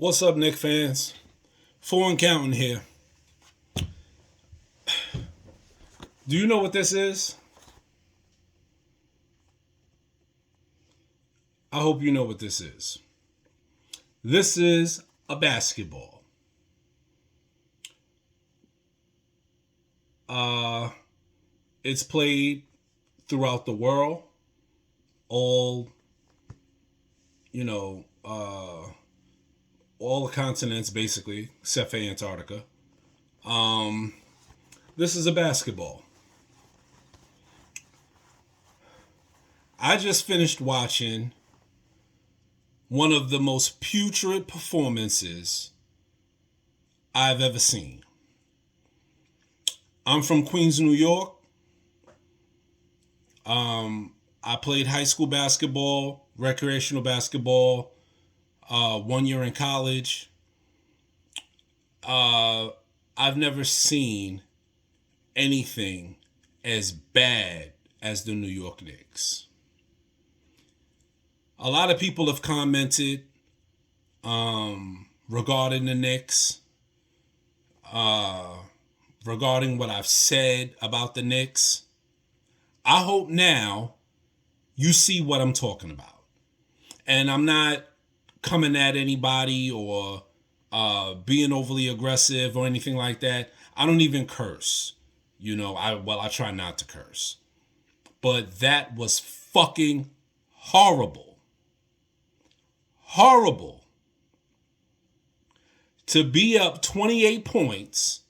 What's up, Knicks fans? Four and counting here. Do you know what this is? I hope you know what this is. This is a basketball. It's played throughout the world. All, you know, all the continents basically, except for Antarctica. This is a basketball. I just finished watching one of the most putrid performances I've ever seen. I'm from Queens, New York. I played high school basketball, recreational basketball, 1 year in college. I've never seen anything as bad as the New York Knicks. A lot of people have commented regarding the Knicks, regarding what I've said about the Knicks. I hope now you see what I'm talking about. And I'm not coming at anybody or being overly aggressive or anything like that. I don't even curse. I try not to curse. But that was fucking horrible. Horrible. To be up 28 points,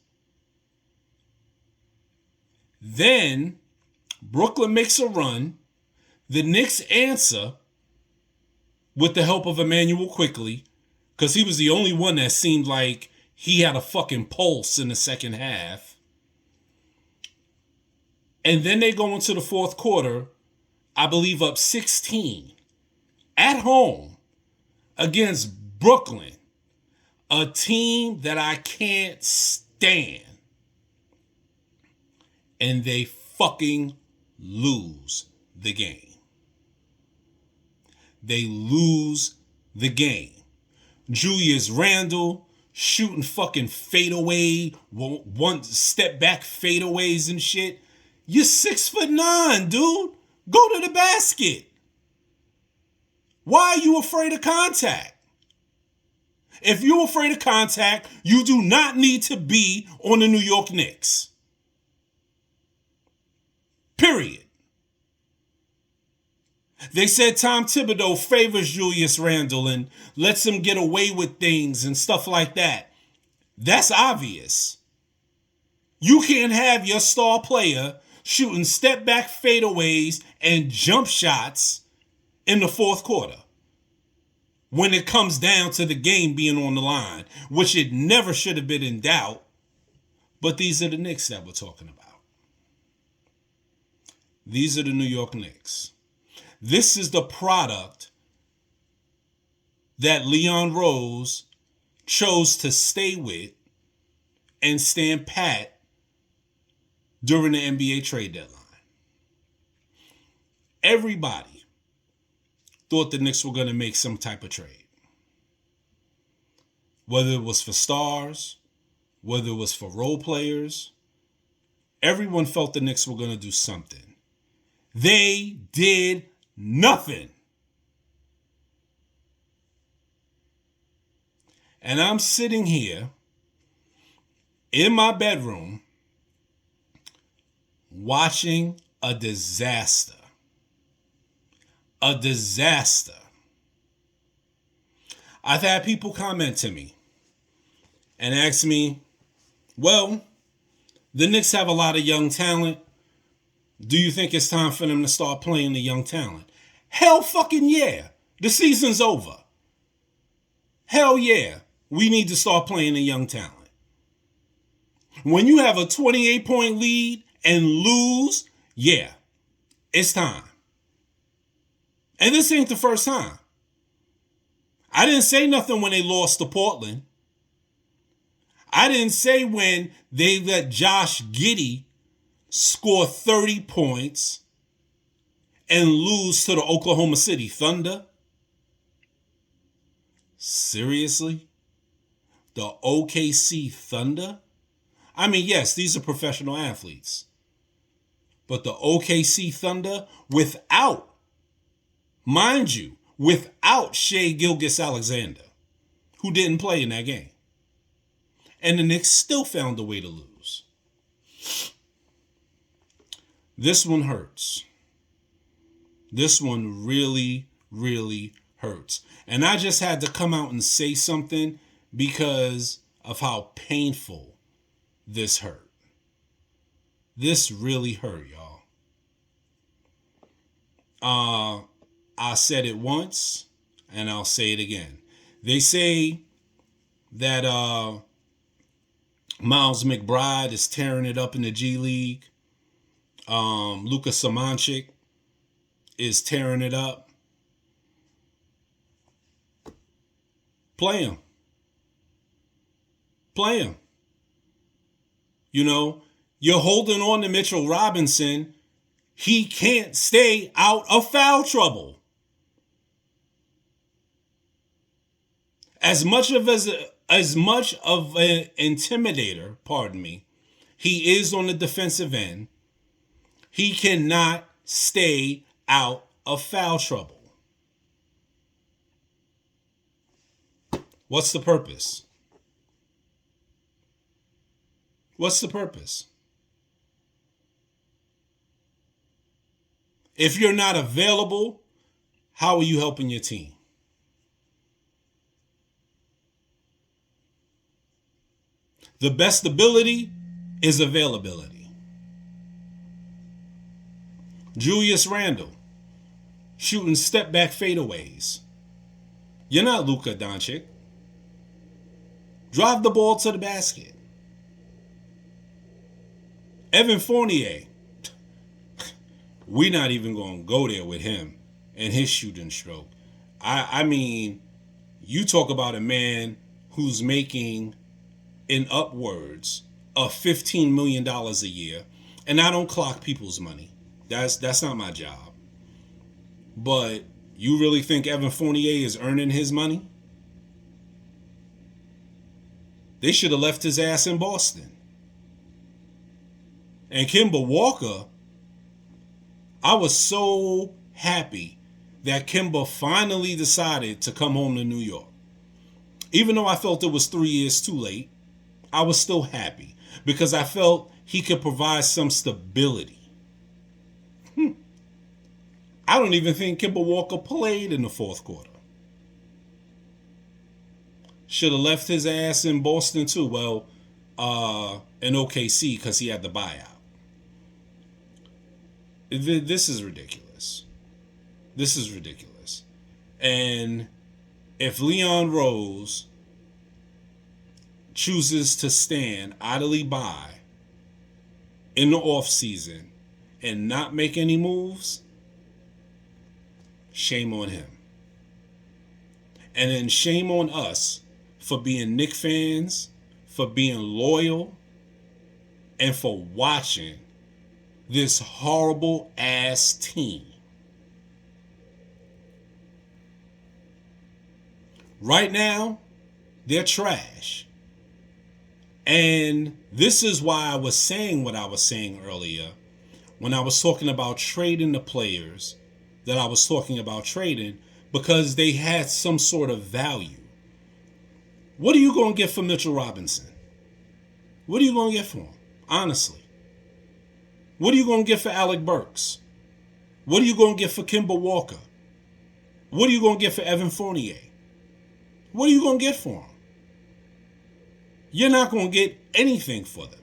then Brooklyn makes a run, the Knicks answer with the help of Emmanuel Quickly, because he was the only one that seemed like he had a fucking pulse in the second half. And then they go into the fourth quarter, I believe up 16, at home, against Brooklyn, a team that I can't stand. And they fucking lose the game. They lose the game. Julius Randle shooting fucking fadeaway, one step back fadeaways and shit. You're 6'9", dude. Go to the basket. Why are you afraid of contact? If you're afraid of contact, you do not need to be on the New York Knicks. Period. They said Tom Thibodeau favors Julius Randle and lets him get away with things and stuff like that. That's obvious. You can't have your star player shooting step-back fadeaways and jump shots in the fourth quarter when it comes down to the game being on the line, which it never should have been in doubt. But these are the Knicks that we're talking about. These are the New York Knicks. This is the product that Leon Rose chose to stay with and stand pat during the NBA trade deadline. Everybody thought the Knicks were going to make some type of trade. Whether it was for stars, whether it was for role players, everyone felt the Knicks were going to do something. They did nothing. And I'm sitting here in my bedroom watching a disaster. A disaster. I've had people comment to me and ask me, well, the Knicks have a lot of young talent. Do you think it's time for them to start playing the young talent? Hell fucking yeah. The season's over. Hell yeah. We need to start playing the young talent. When you have a 28-point lead and lose, yeah, it's time. And this ain't the first time. I didn't say nothing when they lost to Portland. I didn't say when they let Josh Giddey score 30 points and lose to the Oklahoma City Thunder. Seriously? The OKC Thunder? I mean, yes, these are professional athletes. But the OKC Thunder, mind you, without Shea Gilgeous-Alexander, who didn't play in that game. And the Knicks still found a way to lose. This one hurts. This one really, really hurts. And I just had to come out and say something because of how painful this hurt. This really hurt, y'all. I said it once and I'll say it again. They say that Miles McBride is tearing it up in the G League. Luka Samancic is tearing it up. Play him. Play him. You know, you're holding on to Mitchell Robinson. He can't stay out of foul trouble. As much of an intimidator, he is on the defensive end. He cannot stay out of foul trouble. What's the purpose? What's the purpose? If you're not available, how are you helping your team? The best ability is availability. Julius Randle, shooting step-back fadeaways. You're not Luka Doncic. Drive the ball to the basket. Evan Fournier, we're not even going to go there with him and his shooting stroke. I mean, you talk about a man who's making in upwards of $15 million a year, and I don't clock people's money. That's not my job. But you really think Evan Fournier is earning his money? They should have left his ass in Boston. And Kemba Walker, I was so happy that Kemba finally decided to come home to New York. Even though I felt it was 3 years too late, I was still happy because I felt he could provide some stability. I don't even think Kemba Walker played in the fourth quarter. Should have left his ass in Boston too. Well, in OKC because he had the buyout. This is ridiculous. This is ridiculous. And if Leon Rose chooses to stand idly by in the offseason and not make any moves, shame on him. And then shame on us for being Knicks fans, for being loyal, and for watching this horrible ass team. Right now, they're trash. And this is why I was saying what I was saying earlier when I was talking about trading the players that I was talking about trading, because they had some sort of value. What are you going to get for Mitchell Robinson? What are you going to get for him? Honestly. What are you going to get for Alec Burks? What are you going to get for Kemba Walker? What are you going to get for Evan Fournier? What are you going to get for him? You're not going to get anything for them.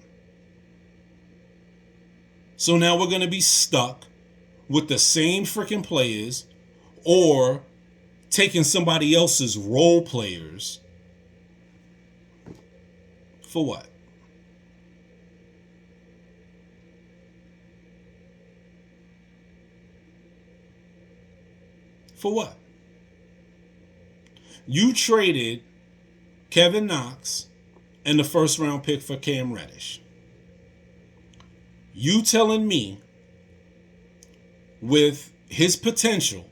So now we're going to be stuck with the same freaking players or taking somebody else's role players. For what? For what? You traded Kevin Knox and the first round pick for Cam Reddish. You telling me with his potential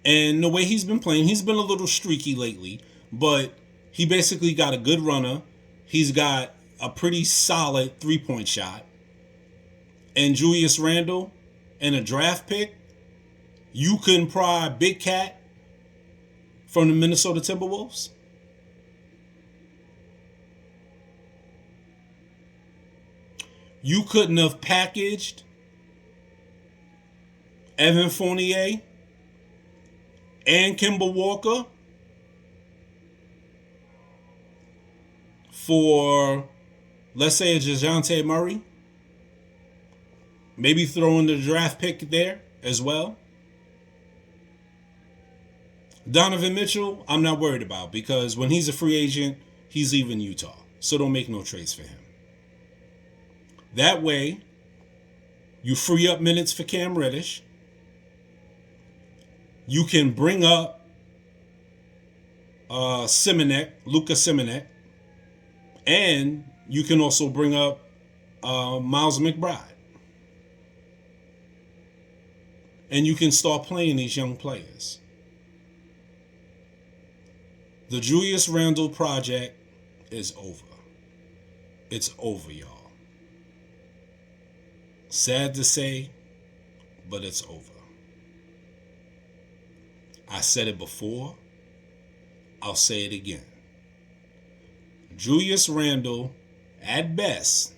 and the way he's been playing, he's been a little streaky lately, but He basically got a good runner. He's got a pretty solid 3-point shot. And Julius Randle and a draft pick, you couldn't pry Big Cat from the Minnesota Timberwolves? You couldn't have packaged Evan Fournier and Kemba Walker for, let's say, a DeJounte Murray? Maybe throwing the draft pick there as well. Donovan Mitchell, I'm not worried about because when he's a free agent, he's leaving Utah. So don't make no trades for him. That way, you free up minutes for Cam Reddish. You can bring up Luka Simonek, and you can also bring up Miles McBride. And you can start playing these young players. The Julius Randle project is over. It's over, y'all. Sad to say, but it's over. I said it before. I'll say it again. Julius Randle, at best,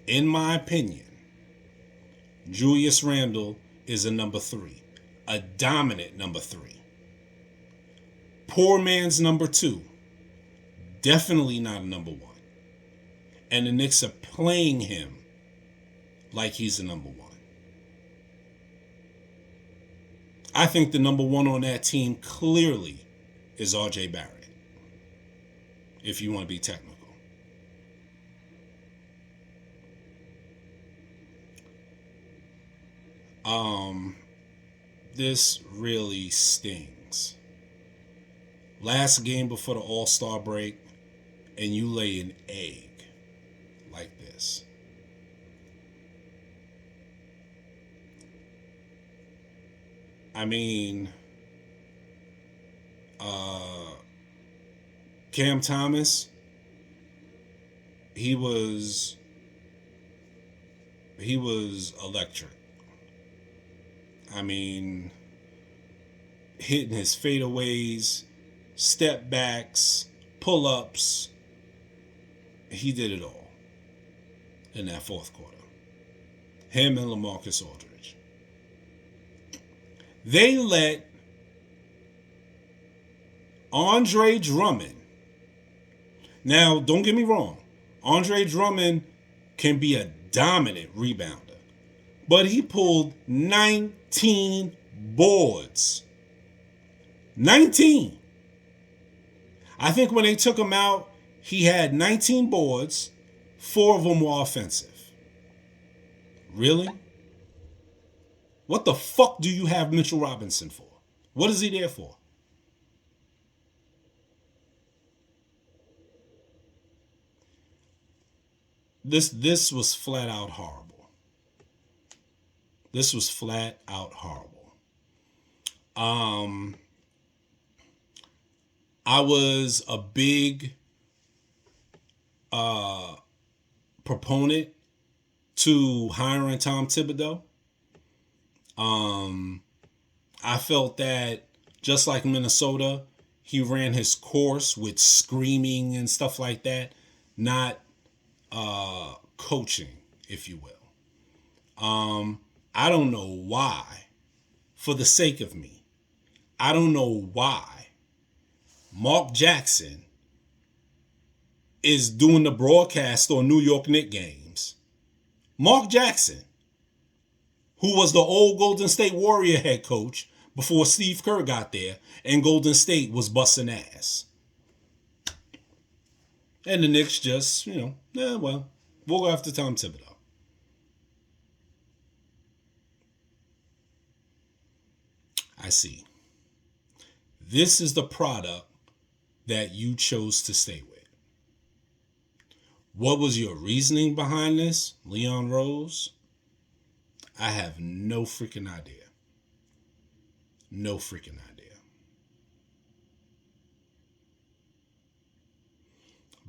in my opinion, Julius Randle is a number 3. A dominant number 3. Poor man's number 2. Definitely not a number 1. And the Knicks are playing him like he's a number 1. I think the number 1 on that team clearly is R.J. Barrett, if you want to be technical. This really stings. Last game before the All-Star break, and you lay an egg like this. I mean, Cam Thomas, he was electric. I mean, hitting his fadeaways, step backs, pull-ups. He did it all in that fourth quarter. Him and LaMarcus Aldridge. They let Andre Drummond. Now, don't get me wrong. Andre Drummond can be a dominant rebounder. But he pulled 19 boards. 19. I think when they took him out, he had 19 boards. 4 of them were offensive. Really? What the fuck do you have Mitchell Robinson for? What is he there for? This was flat out horrible. This was flat out horrible. I was a big proponent to hiring Tom Thibodeau. I felt that just like Minnesota, he ran his course with screaming and stuff like that, not coaching, if you will. I don't know why, for the sake of me, I don't know why Mark Jackson is doing the broadcast on New York Knicks games. Mark Jackson, who was the old Golden State Warrior head coach before Steve Kerr got there and Golden State was busting ass. And the Knicks just, we'll go after Tom Thibodeau. I see. This is the product that you chose to stay with. What was your reasoning behind this, Leon Rose? I have no freaking idea. No freaking idea.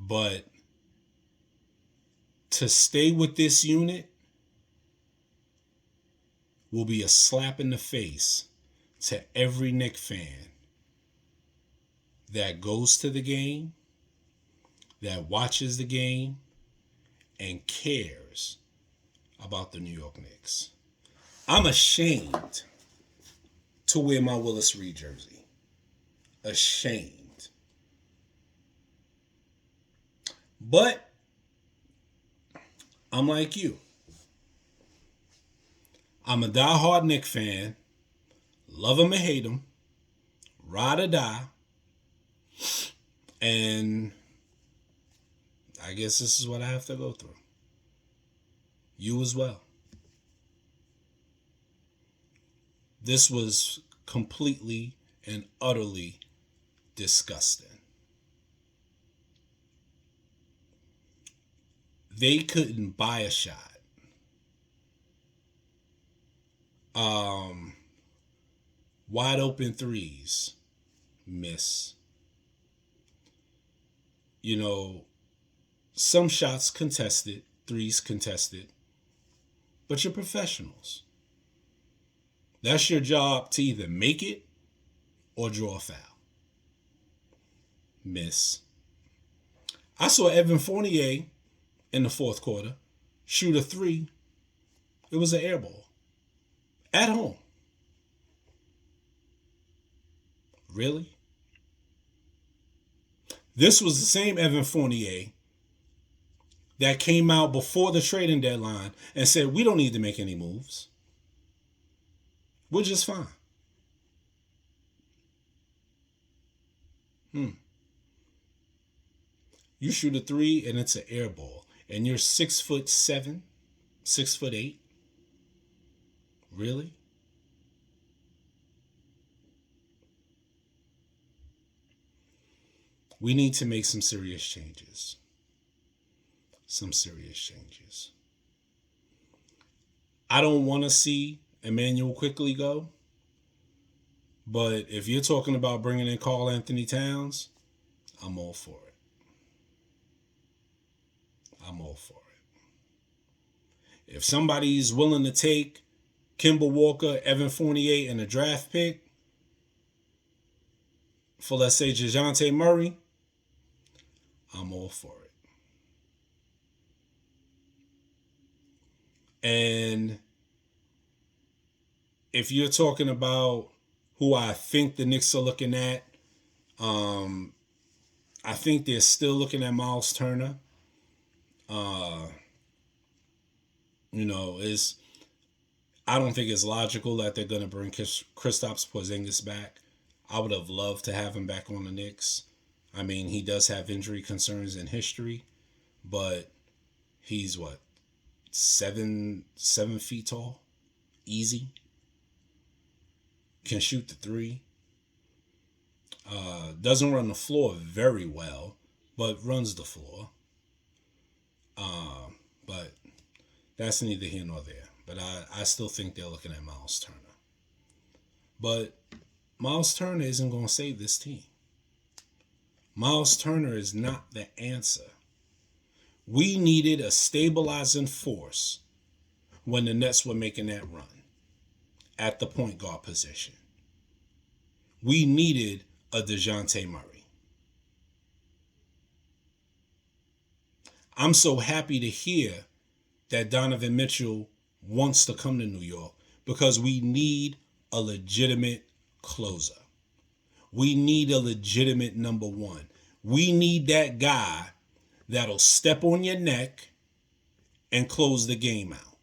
But to stay with this unit will be a slap in the face to every Knicks fan that goes to the game, that watches the game, and cares about the New York Knicks. I'm ashamed to wear my Willis Reed jersey. Ashamed. But I'm like you. I'm a diehard Knicks fan. Love him or hate him. Ride or die. And I guess this is what I have to go through. You as well. This was completely and utterly disgusting. They couldn't buy a shot. Wide open threes, miss. You know, some shots contested, threes contested, but you're professionals. That's your job to either make it or draw a foul. Miss. I saw Evan Fournier in the fourth quarter shoot a three. It was an air ball. At home. Really? This was the same Evan Fournier that came out before the trading deadline and said, we don't need to make any moves. We're just fine. You shoot a three and it's an air ball. And you're 6'7", 6'8". Really? We need to make some serious changes. Some serious changes. I don't want to see Emmanuel Quickly go. But if you're talking about bringing in Karl Anthony Towns, I'm all for it. I'm all for it. If somebody's willing to take Kemba Walker, Evan Fournier, and a draft pick for, let's say, DeJounte Murray, I'm all for it. And if you're talking about who I think the Knicks are looking at, I think they're still looking at Miles Turner. I don't think it's logical that they're going to bring Kristaps Porzingis back. I would have loved to have him back on the Knicks. I mean, he does have injury concerns in history, but he's 7 feet tall, easy. Can shoot the three. Doesn't run the floor very well, but runs the floor. But that's neither here nor there. But I still think they're looking at Miles Turner. But Miles Turner isn't going to save this team. Miles Turner is not the answer. We needed a stabilizing force when the Nets were making that run at the point guard position. We needed a DeJounte Murray. I'm so happy to hear that Donovan Mitchell wants to come to New York because we need a legitimate closer. We need a legitimate number one. We need that guy that'll step on your neck and close the game out.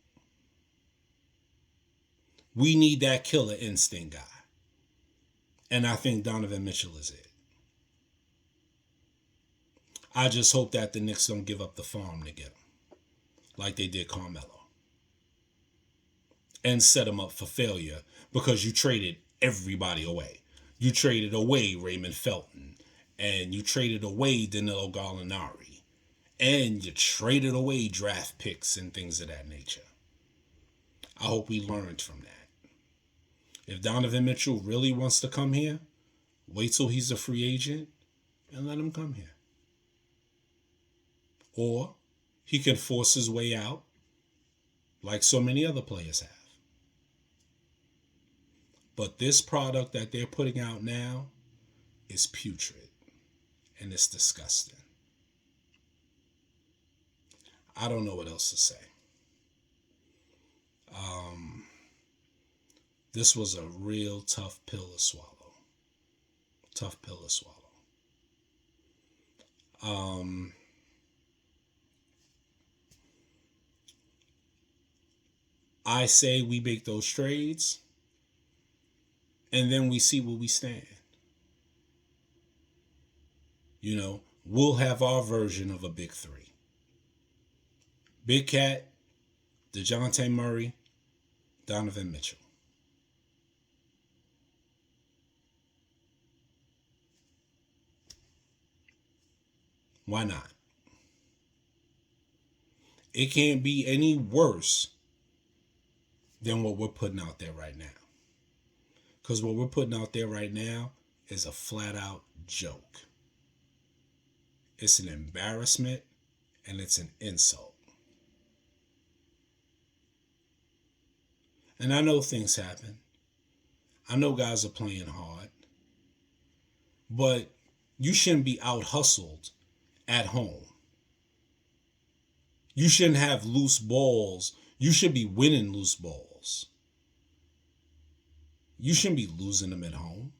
We need that killer instinct guy. And I think Donovan Mitchell is it. I just hope that the Knicks don't give up the farm to get him, like they did Carmelo. And set him up for failure because you traded everybody away. You traded away Raymond Felton. And you traded away Danilo Gallinari. And you traded away draft picks and things of that nature. I hope we learned from that. If Donovan Mitchell really wants to come here, wait till he's a free agent and let him come here. or he can force his way out like so many other players have. But this product that they're putting out now is putrid and it's disgusting. I don't know what else to say. Um, this was a real tough pill to swallow. Tough pill to swallow. Um, I say we make those trades and then we see where we stand. You know, we'll have our version of a big three. Big Cat, DeJounte Murray, Donovan Mitchell. Why not? It can't be any worse than what we're putting out there right now. Because what we're putting out there right now is a flat out joke. It's an embarrassment and it's an insult. And I know things happen. I know guys are playing hard. But you shouldn't be out hustled at home. You shouldn't have loose balls. You should be winning loose balls. You shouldn't be losing them at home.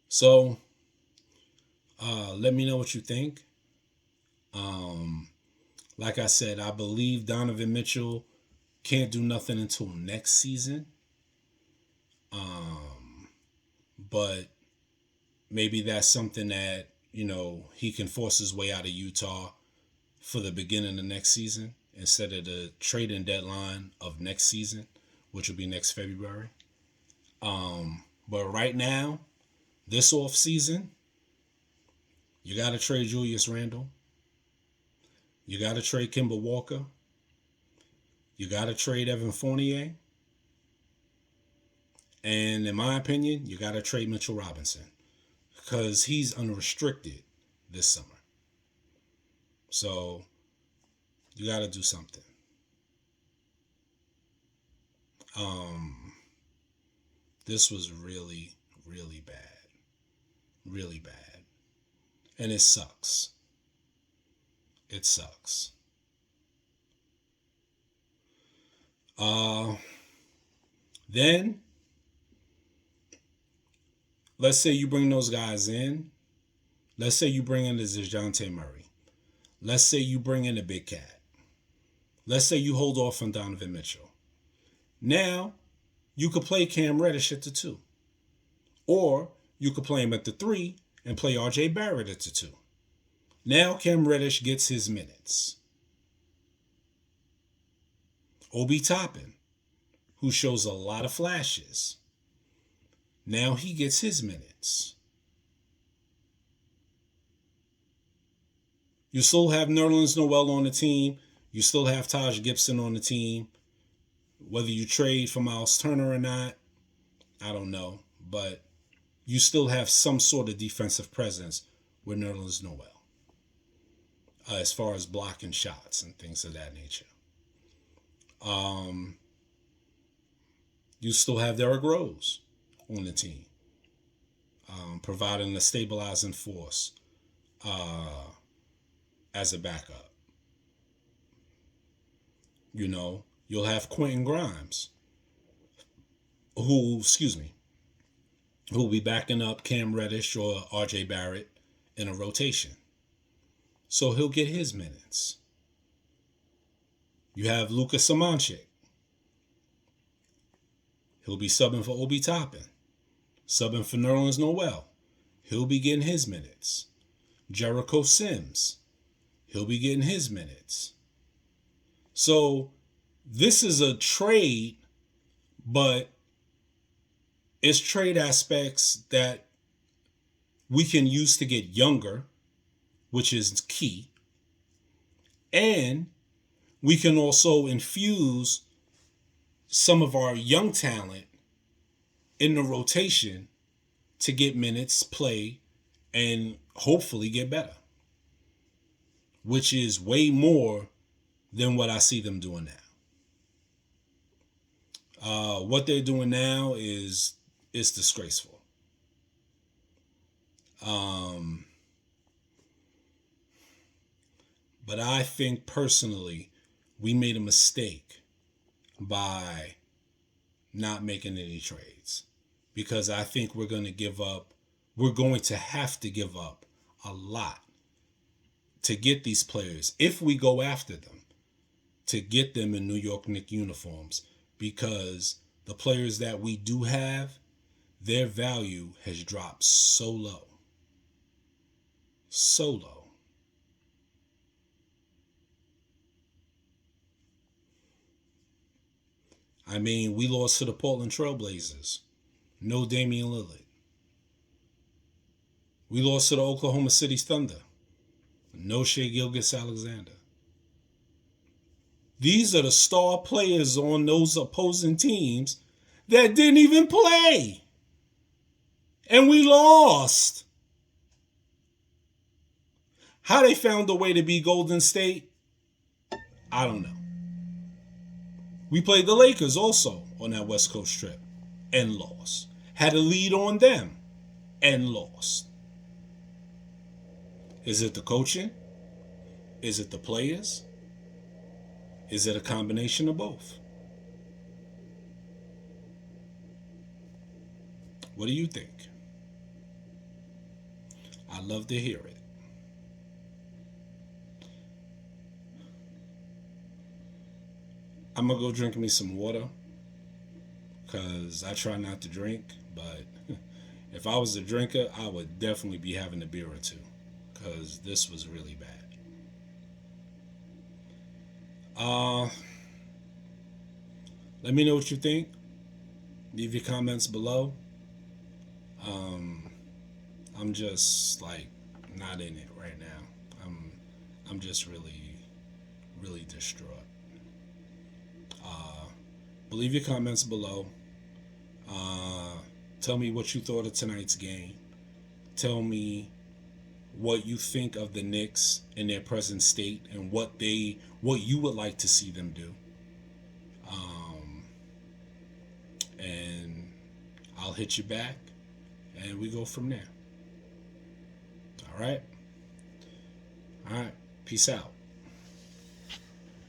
So, let me know what you think. Like I said, I believe Donovan Mitchell can't do nothing until next season. But maybe that's something that, he can force his way out of Utah for the beginning of next season instead of the trading deadline of next season, which will be next February. But right now, this off season, you got to trade Julius Randle. You got to trade Kemba Walker. You got to trade Evan Fournier. And in my opinion, you got to trade Mitchell Robinson because he's unrestricted this summer. So you got to do something. This was really, really bad. Really bad. And it sucks. It sucks. Then, let's say you bring those guys in. Let's say you bring in the DeJounte Murray. Let's say you bring in the Big Cat. Let's say you hold off on Donovan Mitchell. Now, you could play Cam Reddish at the 2. Or you could play him at the 3 and play RJ Barrett at the 2. Now Cam Reddish gets his minutes. Obi Toppin, who shows a lot of flashes. Now he gets his minutes. You still have Nerlens Noel on the team. You still have Taj Gibson on the team. Whether you trade for Miles Turner or not, I don't know. But you still have some sort of defensive presence with Nerlens Noel. As far as blocking shots and things of that nature. You still have Derrick Rose on the team, providing a stabilizing force as a backup. You'll have Quentin Grimes, who'll be backing up Cam Reddish or RJ Barrett in a rotation. So he'll get his minutes. You have Luka Samancic. He'll be subbing for Obi Toppin. Subbing for Nerlens Noel. He'll be getting his minutes. Jericho Sims. He'll be getting his minutes. So this is a trade, but it's trade aspects that we can use to get younger, which is key. And we can also infuse some of our young talent in the rotation to get minutes, play, and hopefully get better, which is way more than what I see them doing now. What they're doing now is disgraceful. Um, but I think personally, we made a mistake by not making any trades because I think we're going to give up. We're going to have to give up a lot to get these players if we go after them, to get them in New York Knicks uniforms, because the players that we do have, their value has dropped so low. So low. I mean, we lost to the Portland Trailblazers. No Damian Lillard. We lost to the Oklahoma City Thunder. No Shai Gilgeous-Alexander. These are the star players on those opposing teams that didn't even play. And we lost. How they found a way to beat Golden State, I don't know. We played the Lakers also on that West Coast trip and lost. Had a lead on them and lost. Is it the coaching? Is it the players? Is it a combination of both? What do you think? I'd love to hear it. I'm going to go drink me some water because I try not to drink, but if I was a drinker, I would definitely be having a beer or two because this was really bad. Let me know what you think. Leave your comments below. I'm just like not in it right now. I'm just really distraught. Leave your comments below. Tell me what you thought of tonight's game. Tell me what you think of the Knicks in their present state and what you would like to see them do. And I'll hit you back and we go from there. All right. Peace out.